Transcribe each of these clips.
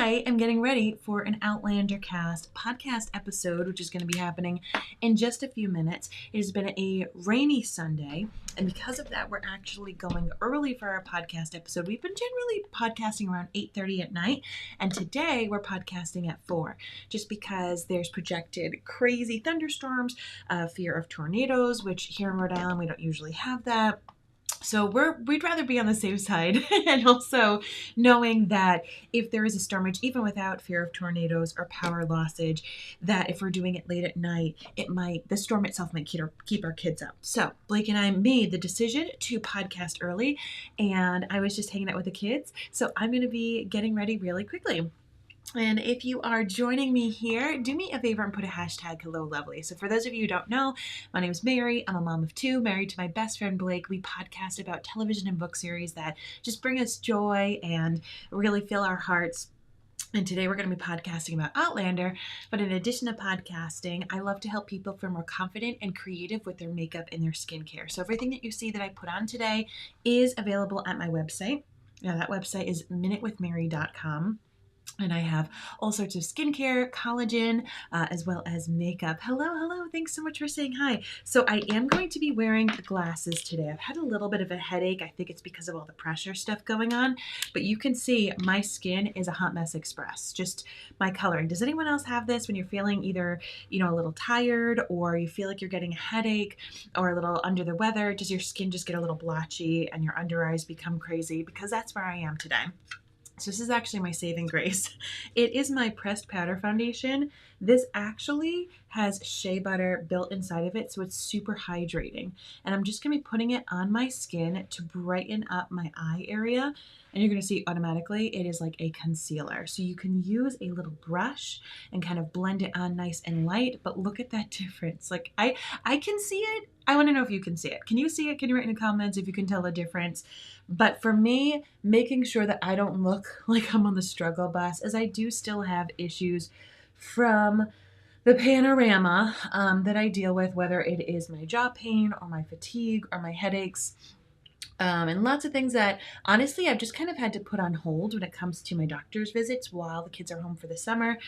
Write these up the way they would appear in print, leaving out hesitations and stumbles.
I am getting ready for an Outlander cast podcast episode, which is going to be happening in just a few minutes. It has been a rainy Sunday, and because of that, we're actually going early for our podcast episode. We've been generally podcasting around 8:30 at night, and today we're podcasting at 4, just because there's projected crazy thunderstorms, fear of tornadoes, which here in Rhode Island, we don't usually have that. So we'd rather be on the safe side, and also knowing that if there is a stormage, even without fear of tornadoes or power lossage, that if we're doing it late at night, the storm itself might keep our kids up. So Blake and I made the decision to podcast early, and I was just hanging out with the kids. So I'm going to be getting ready really quickly. And if you are joining me here, do me a favor and put a hashtag Hello Lovely. So for those of you who don't know, my name is Mary. I'm a mom of 2, married to my best friend Blake. We podcast about television and book series that just bring us joy and really fill our hearts. And today we're going to be podcasting about Outlander. But in addition to podcasting, I love to help people feel more confident and creative with their makeup and their skincare. So everything that you see that I put on today is available at my website. Now that website is minutewithmary.com. And I have all sorts of skincare, collagen, as well as makeup. Hello. Thanks so much for saying hi. So I am going to be wearing glasses today. I've had a little bit of a headache. I think it's because of all the pressure stuff going on. But you can see my skin is a hot mess express. Just my coloring. Does anyone else have this when you're feeling either, a little tired, or you feel like you're getting a headache or a little under the weather? Does your skin just get a little blotchy and your under eyes become crazy? Because that's where I am today. So this is actually my saving grace. It is my pressed powder foundation. This actually has shea butter built inside of it, so it's super hydrating. And I'm just going to be putting it on my skin to brighten up my eye area. And you're going to see automatically it is like a concealer. So you can use a little brush and kind of blend it on nice and light. But look at that difference. Like I can see it. I want to know if you can see it. Can you see it? Can you write in the comments if you can tell the difference? But for me, making sure that I don't look like I'm on the struggle bus, as I do still have issues from the panorama that I deal with, whether it is my jaw pain or my fatigue or my headaches. And lots of things that, honestly, I've just kind of had to put on hold when it comes to my doctor's visits while the kids are home for the summer.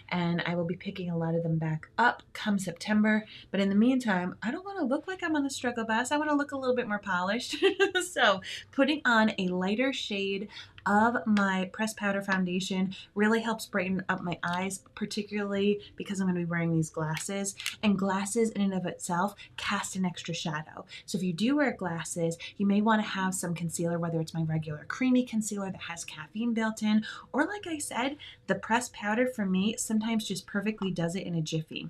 And I will be picking a lot of them back up come September. But in the meantime, I don't want to look like I'm on the struggle bus. I want to look a little bit more polished. So putting on a lighter shade of my pressed powder foundation really helps brighten up my eyes, particularly because I'm going to be wearing these glasses. And glasses in and of itself cast an extra shadow. So if you do wear glasses, you may want to have some concealer, whether it's my regular creamy concealer that has caffeine built in, or like I said, the pressed powder for me sometimes just perfectly does it in a jiffy.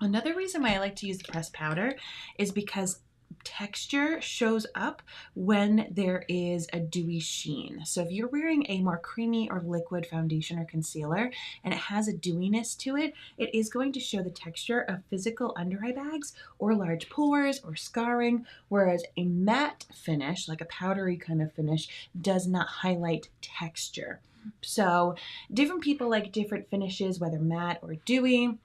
Another reason why I like to use the pressed powder is because texture shows up when there is a dewy sheen. So if you're wearing a more creamy or liquid foundation or concealer and it has a dewiness to it, it is going to show the texture of physical under eye bags or large pores or scarring, whereas a matte finish, like a powdery kind of finish, does not highlight texture. So different people like different finishes, whether matte or dewy.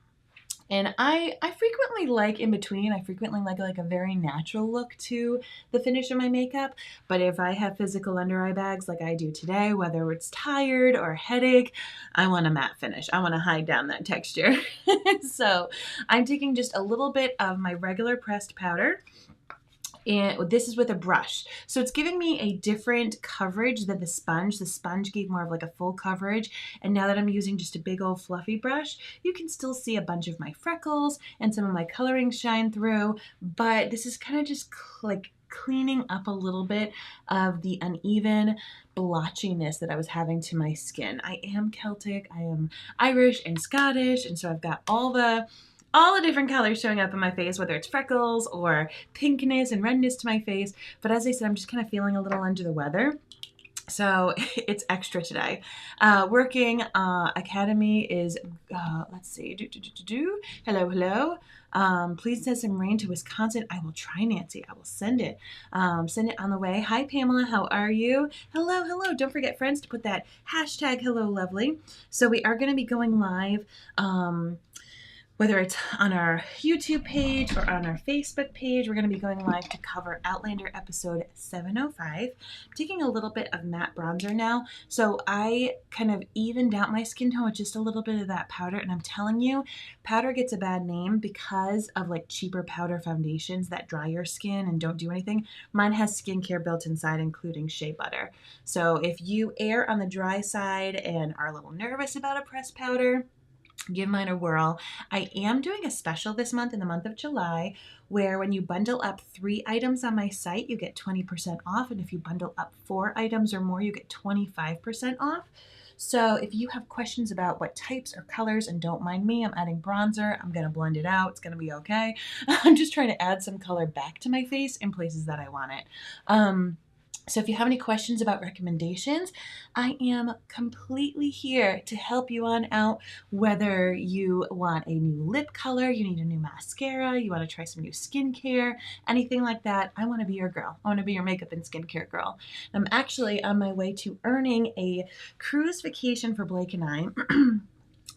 And I frequently like in between. I frequently like a very natural look to the finish of my makeup. But if I have physical under eye bags like I do today, whether it's tired or a headache, I want a matte finish. I want to hide down that texture. So I'm taking just a little bit of my regular pressed powder. And this is with a brush. So it's giving me a different coverage than the sponge. The sponge gave more of like a full coverage. And now that I'm using just a big old fluffy brush, you can still see a bunch of my freckles and some of my coloring shine through. But this is kind of just like cleaning up a little bit of the uneven blotchiness that I was having to my skin. I am Celtic, I am Irish and Scottish, and so I've got all the different colors showing up in my face, whether it's freckles or pinkness and redness to my face. But as I said, I'm just kind of feeling a little under the weather. So it's extra today. Working Academy is, let's see, hello. Please send some rain to Wisconsin. I will try, Nancy. I will send it. Send it on the way. Hi, Pamela. How are you? Hello. Don't forget, friends, to put that hashtag Hello Lovely. So we are going to be going live whether it's on our YouTube page or on our Facebook page. We're going to be going live to cover Outlander episode 705. I'm taking a little bit of matte bronzer now, so I kind of evened out my skin tone with just a little bit of that powder, and I'm telling you, powder gets a bad name because of like cheaper powder foundations that dry your skin and don't do anything. Mine has skincare built inside, including shea butter. So if you err on the dry side and are a little nervous about a pressed powder, give mine a whirl. I am doing a special this month in the month of July where when you bundle up 3 items on my site, you get 20% off. And if you bundle up 4 items or more, you get 25% off. So if you have questions about what types or colors, and don't mind me, I'm adding bronzer. I'm going to blend it out. It's going to be okay. I'm just trying to add some color back to my face in places that I want it. So if you have any questions about recommendations, I am completely here to help you on out, whether you want a new lip color, you need a new mascara, you want to try some new skincare, anything like that. I want to be your girl. I want to be your makeup and skincare girl. I'm actually on my way to earning a cruise vacation for Blake and I.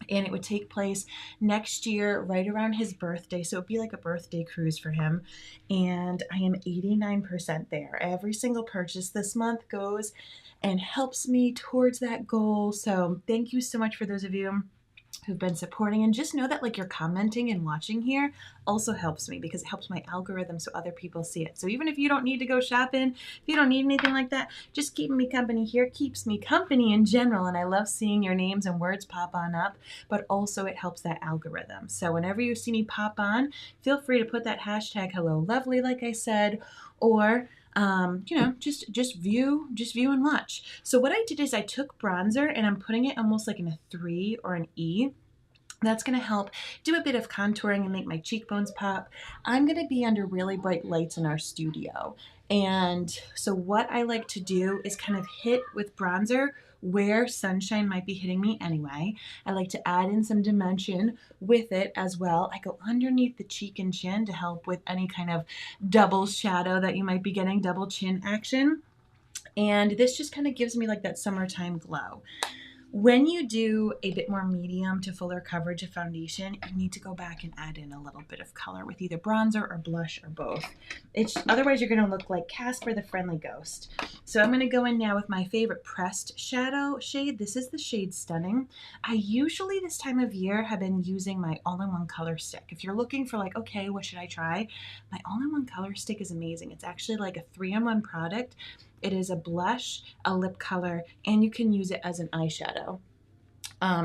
And it would take place next year, right around his birthday. So it'd be like a birthday cruise for him. And I am 89% there. Every single purchase this month goes and helps me towards that goal. So thank you so much for those of you who've been supporting, and just know that like you're commenting and watching here also helps me because it helps my algorithm so other people see it. So even if you don't need to go shopping, if you don't need anything like that, just keeping me company here keeps me company in general, and I love seeing your names and words pop on up, but also it helps that algorithm. So whenever you see me pop on, feel free to put that hashtag hello lovely like I said, or just view and watch. So what I did is I took bronzer and I'm putting it almost like in a 3 or an E. That's going to help do a bit of contouring and make my cheekbones pop. I'm going to be under really bright lights in our studio. And so what I like to do is kind of hit with bronzer where sunshine might be hitting me anyway. I like to add in some dimension with it as well. I go underneath the cheek and chin to help with any kind of double shadow that you might be getting, double chin action. And this just kind of gives me like that summertime glow. When you do a bit more medium to fuller coverage of foundation, you need to go back and add in a little bit of color with either bronzer or blush or both. Otherwise you're going to look like Casper the Friendly Ghost. So I'm going to go in now with my favorite pressed shadow shade. This is the shade Stunning. I usually this time of year have been using my all-in-one color stick. If you're looking for like, okay, what should I try? My all-in-one color stick is amazing. It's actually like a 3-in-1 product. It is a blush, a lip color, and you can use it as an eyeshadow.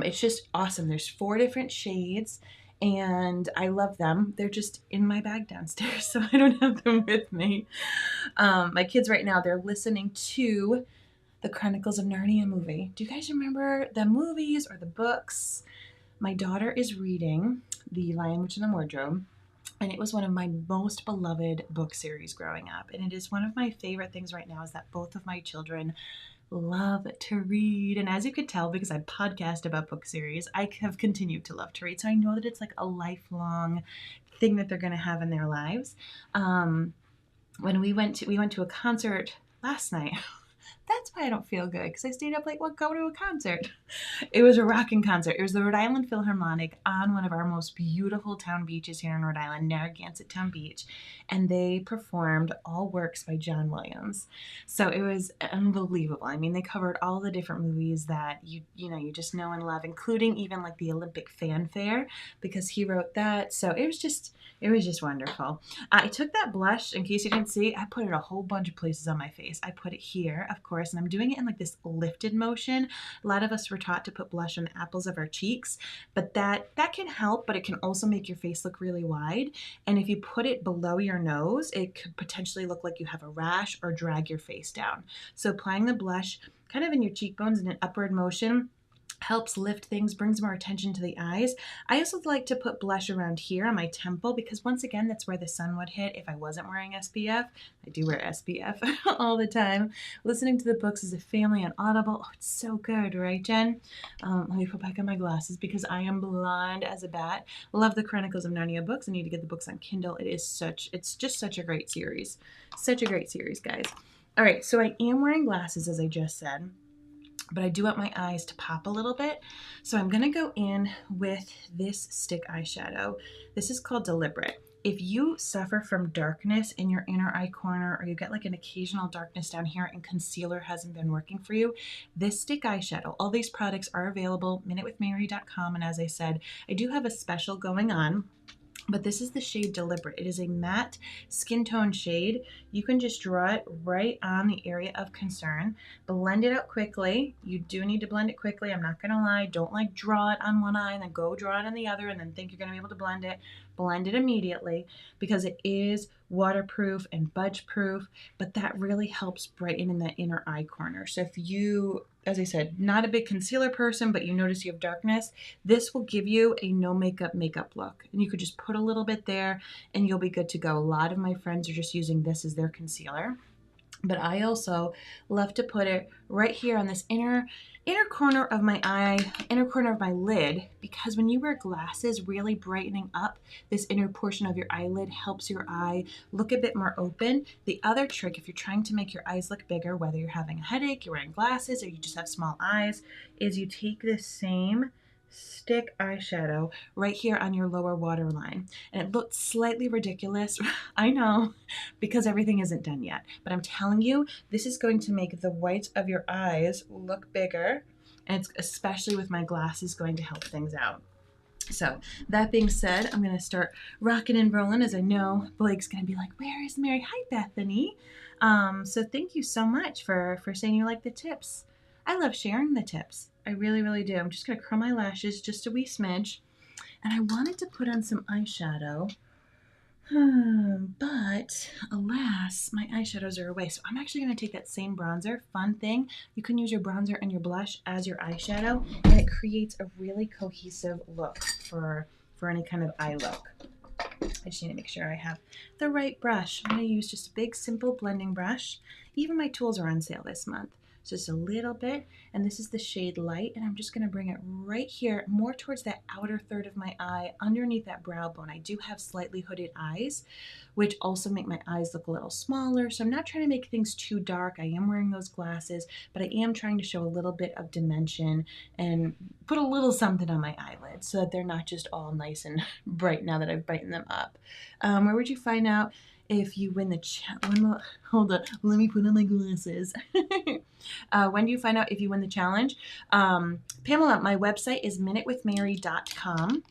It's just awesome. There's 4 different shades, and I love them. They're just in my bag downstairs, so I don't have them with me. My kids right now, they're listening to the Chronicles of Narnia movie. Do you guys remember the movies or the books? My daughter is reading The Lion, Witch, and the Wardrobe. And it was one of my most beloved book series growing up. And it is one of my favorite things right now is that both of my children love to read. And as you could tell, because I podcast about book series, I have continued to love to read. So I know that it's like a lifelong thing that they're going to have in their lives. When we went to a concert last night. That's why I don't feel good, because I stayed up late. Well, go to a concert. It was a rocking concert. It was the Rhode Island Philharmonic on one of our most beautiful town beaches here in Rhode Island, Narragansett Town Beach, and they performed all works by John Williams. So it was unbelievable. I mean, they covered all the different movies that you just know and love, including even like the Olympic fanfare, because he wrote that. So it was just wonderful. I took that blush, in case you didn't see, I put it a whole bunch of places on my face. I put it here, of course, and I'm doing it in like this lifted motion. A lot of us were taught to put blush on the apples of our cheeks, but that can help, but it can also make your face look really wide. And if you put it below your nose, it could potentially look like you have a rash or drag your face down. So applying the blush kind of in your cheekbones in an upward motion helps lift things, brings more attention to the eyes. I also like to put blush around here on my temple because once again, that's where the sun would hit if I wasn't wearing SPF. I do wear SPF all the time. Listening to the books as a family on Audible. Oh, it's so good, right, Jen? Let me put back on my glasses because I am blind as a bat. Love the Chronicles of Narnia books. I need to get the books on Kindle. It's just such a great series. Such a great series, guys. All right, so I am wearing glasses, as I just said. but I do want my eyes to pop a little bit. So I'm gonna go in with this stick eyeshadow. This is called Deliberate. If you suffer from darkness in your inner eye corner, or you get like an occasional darkness down here and concealer hasn't been working for you, this stick eyeshadow, all these products are available, minutewithmary.com. And as I said, I do have a special going on. But this is the shade Deliberate. It is a matte skin tone shade. You can just draw it right on the area of concern. Blend it out quickly. You do need to blend it quickly. I'm not going to lie. Don't like draw it on one eye and then go draw it on the other and then think you're going to be able to blend it. Blend it immediately because it is waterproof and budge proof, but that really helps brighten in that inner eye corner. So if you, as I said, not a big concealer person, but you notice you have darkness, this will give you a no makeup look. And you could just put a little bit there and you'll be good to go. A lot of my friends are just using this as their concealer. But I also love to put it right here on this inner corner of my eye, inner corner of my lid, because when you wear glasses, really brightening up this inner portion of your eyelid helps your eye look a bit more open. The other trick, if you're trying to make your eyes look bigger, whether you're having a headache, you're wearing glasses, or you just have small eyes, is you take this same stick eyeshadow right here on your lower waterline. And it looks slightly ridiculous, I know, because everything isn't done yet. But I'm telling you, this is going to make the whites of your eyes look bigger. And it's especially with my glasses going to help things out. So that being said, I'm going to start rocking and rolling, as I know Blake's going to be like, where is Mary? Hi, Bethany. So thank you so much for saying you like the tips. I love sharing the tips. I really, really do. I'm just going to curl my lashes just a wee smidge. And I wanted to put on some eyeshadow, but alas, my eyeshadows are away. So I'm actually going to take that same bronzer. Fun thing, you can use your bronzer and your blush as your eyeshadow, and it creates a really cohesive look for any kind of eye look. I just need to make sure I have the right brush. I'm going to use just a big, simple blending brush. Even my tools are on sale this month. So just a little bit, and this is the shade Light, and I'm just going to bring it right here, more towards that outer third of my eye, underneath that brow bone. I do have slightly hooded eyes, which also make my eyes look a little smaller, so I'm not trying to make things too dark. I am wearing those glasses, but I am trying to show a little bit of dimension and put a little something on my eyelids so that they're not just all nice and bright now that I've brightened them up. Where would you find out if you win the hold on, let me put on my glasses. When do you find out if you win the challenge? Pamela, my website is minutewithmary.com.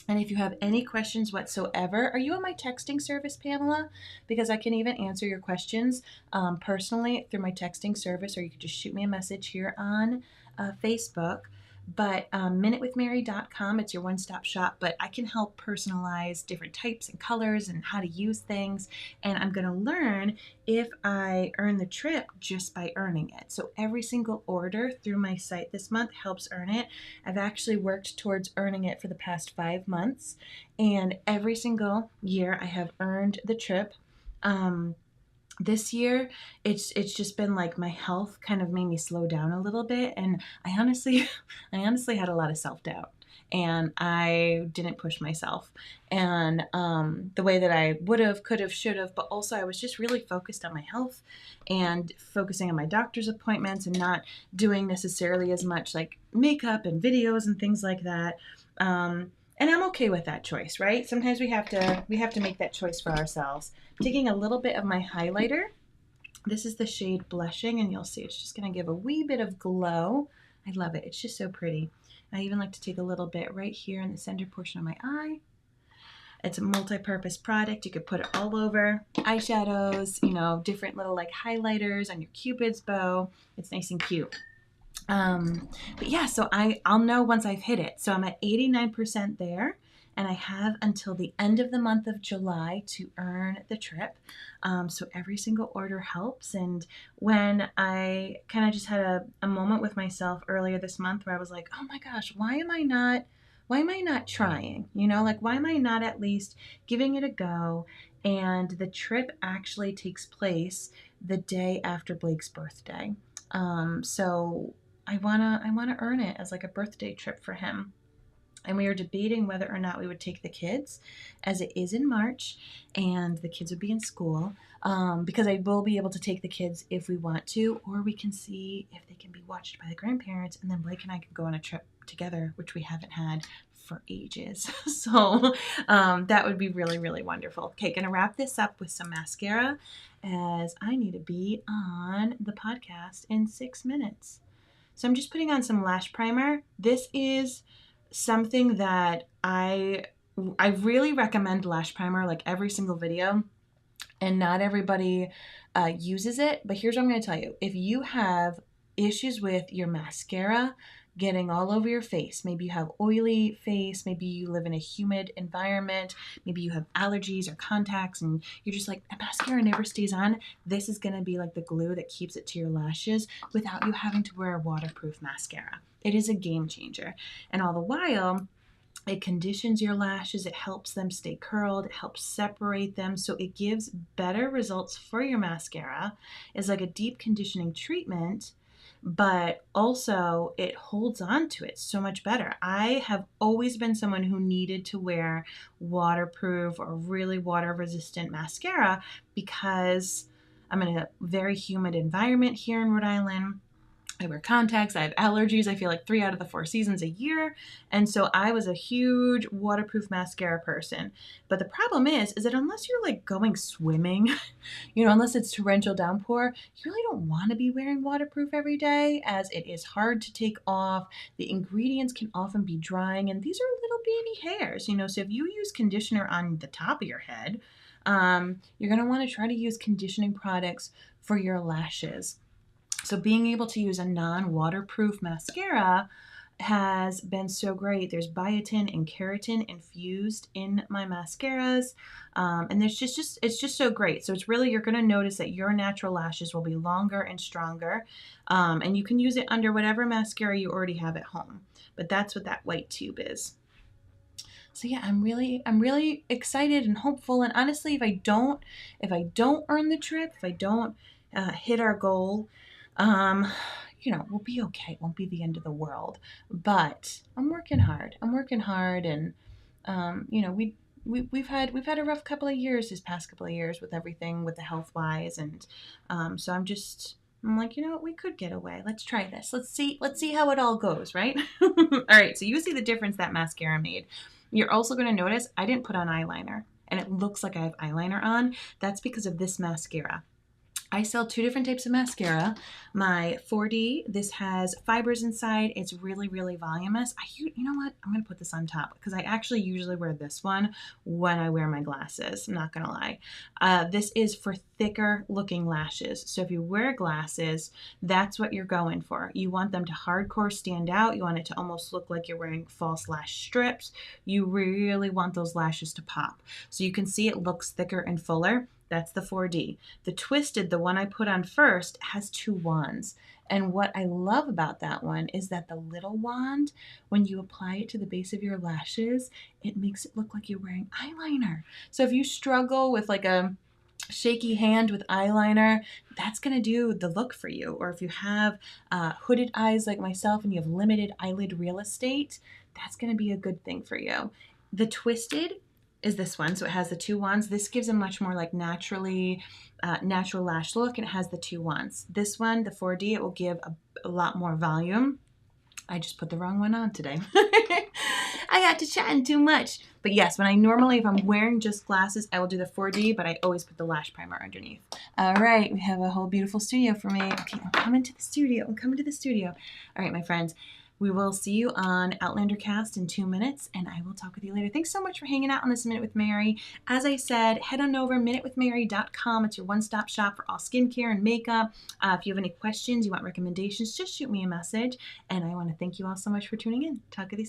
And if you have any questions whatsoever, are you on my texting service, Pamela? Because I can even answer your questions personally through my texting service, or you can just shoot me a message here on Facebook. But minutewithmary.com, it's your one-stop shop, but I can help personalize different types and colors and how to use things. And I'm going to learn if I earn the trip just by earning it. So every single order through my site this month helps earn it. I've actually worked towards earning it for the past 5 months. And every single year I have earned the trip. This year, it's just been like my health kind of made me slow down a little bit, and I honestly had a lot of self-doubt, and I didn't push myself, and the way that I would have, could have, should have, but also I was just really focused on my health and focusing on my doctor's appointments and not doing necessarily as much like makeup and videos and things like that. And I'm okay with that choice, right? Sometimes we have to make that choice for ourselves. Taking a little bit of my highlighter. This is the shade Blushing, and you'll see it's just going to give a wee bit of glow. I love it. It's just so pretty. I even like to take a little bit right here in the center portion of my eye. It's a multi-purpose product. You could put it all over eyeshadows, you know, different little like highlighters on your Cupid's bow. It's nice and cute. But yeah, so I'll know once I've hit it. So I'm at 89% there, and I have until the end of the month of July to earn the trip. So every single order helps. And when I kind of just had a moment with myself earlier this month where I was like, oh my gosh, why am I not trying? You know, like, why am I not at least giving it a go? And the trip actually takes place the day after Blake's birthday. So I wanna earn it as like a birthday trip for him. and we were debating whether or not we would take the kids, as it is in March and the kids would be in school, because I will be able to take the kids if we want to, or we can see if they can be watched by the grandparents, and then Blake and I can go on a trip together, which we haven't had for ages. So that would be really, really wonderful. Okay, gonna wrap this up with some mascara, as I need to be on the podcast in 6 minutes. So I'm just putting on some lash primer. This is something that I really recommend lash primer, like every single video, and not everybody uses it. But here's what I'm going to tell you. If you have issues with your mascara getting all over your face, maybe you have oily face, maybe you live in a humid environment, maybe you have allergies or contacts and you're just like, mascara never stays on, this is going to be like the glue that keeps it to your lashes without you having to wear a waterproof mascara. It is a game changer. And all the while, it conditions your lashes, it helps them stay curled, it helps separate them, so it gives better results for your mascara. It's like a deep conditioning treatment, but also it holds on to it so much better. I have always been someone who needed to wear waterproof or really water resistant mascara because I'm in a very humid environment here in Rhode Island. I wear contacts, I have allergies, I feel like 3 out of the 4 seasons a year, and so I was a huge waterproof mascara person. But the problem is that unless you're like going swimming, unless it's torrential downpour, you really don't want to be wearing waterproof every day, as it is hard to take off. The ingredients can often be drying, and these are little baby hairs, so if you use conditioner on the top of your head, you're going to want to try to use conditioning products for your lashes. So being able to use a non-waterproof mascara has been so great. There's biotin and keratin infused in my mascaras, and it's just so great. So it's really, you're going to notice that your natural lashes will be longer and stronger, and you can use it under whatever mascara you already have at home. But that's what that white tube is. So yeah, I'm really excited and hopeful. And honestly, if I don't earn the trip, if I don't hit our goal, we'll be okay. It won't be the end of the world. But I'm working hard. And we've had a rough couple of years this past couple of years with everything, with the health wise, and so I'm like, we could get away. Let's try this. Let's see how it all goes, right? All right, so you see the difference that mascara made. You're also going to notice I didn't put on eyeliner, and it looks like I have eyeliner on. That's because of this mascara. I sell 2 different types of mascara. My 4D, this has fibers inside. It's really, really voluminous. You know what? I'm going to put this on top because I actually usually wear this one when I wear my glasses. I'm not going to lie. This is for thicker looking lashes. So if you wear glasses, that's what you're going for. You want them to hardcore stand out. You want it to almost look like you're wearing false lash strips. You really want those lashes to pop. So you can see it looks thicker and fuller. That's the 4D. The Twisted, the one I put on first, has 2 wands. And what I love about that one is that the little wand, when you apply it to the base of your lashes, it makes it look like you're wearing eyeliner. So if you struggle with like a shaky hand with eyeliner, that's going to do the look for you. Or if you have hooded eyes like myself and you have limited eyelid real estate, that's going to be a good thing for you. The Twisted is this one, so it has the 2 wands. This gives a much more like natural lash look, and it has the 2 wands. This one, the 4D, it will give a lot more volume. I just put the wrong one on today. I got to chatting too much. But yes, if I'm wearing just glasses, I will do the 4D, but I always put the lash primer underneath. All right, we have a whole beautiful studio for me. Okay, I'm coming to the studio. All right, my friends. We will see you on Outlander Cast in 2 minutes, and I will talk with you later. Thanks so much for hanging out on this Minute with Mary. As I said, head on over minutewithmary.com. It's your one-stop shop for all skincare and makeup. If you have any questions, you want recommendations, just shoot me a message. And I want to thank you all so much for tuning in. Talk with you soon.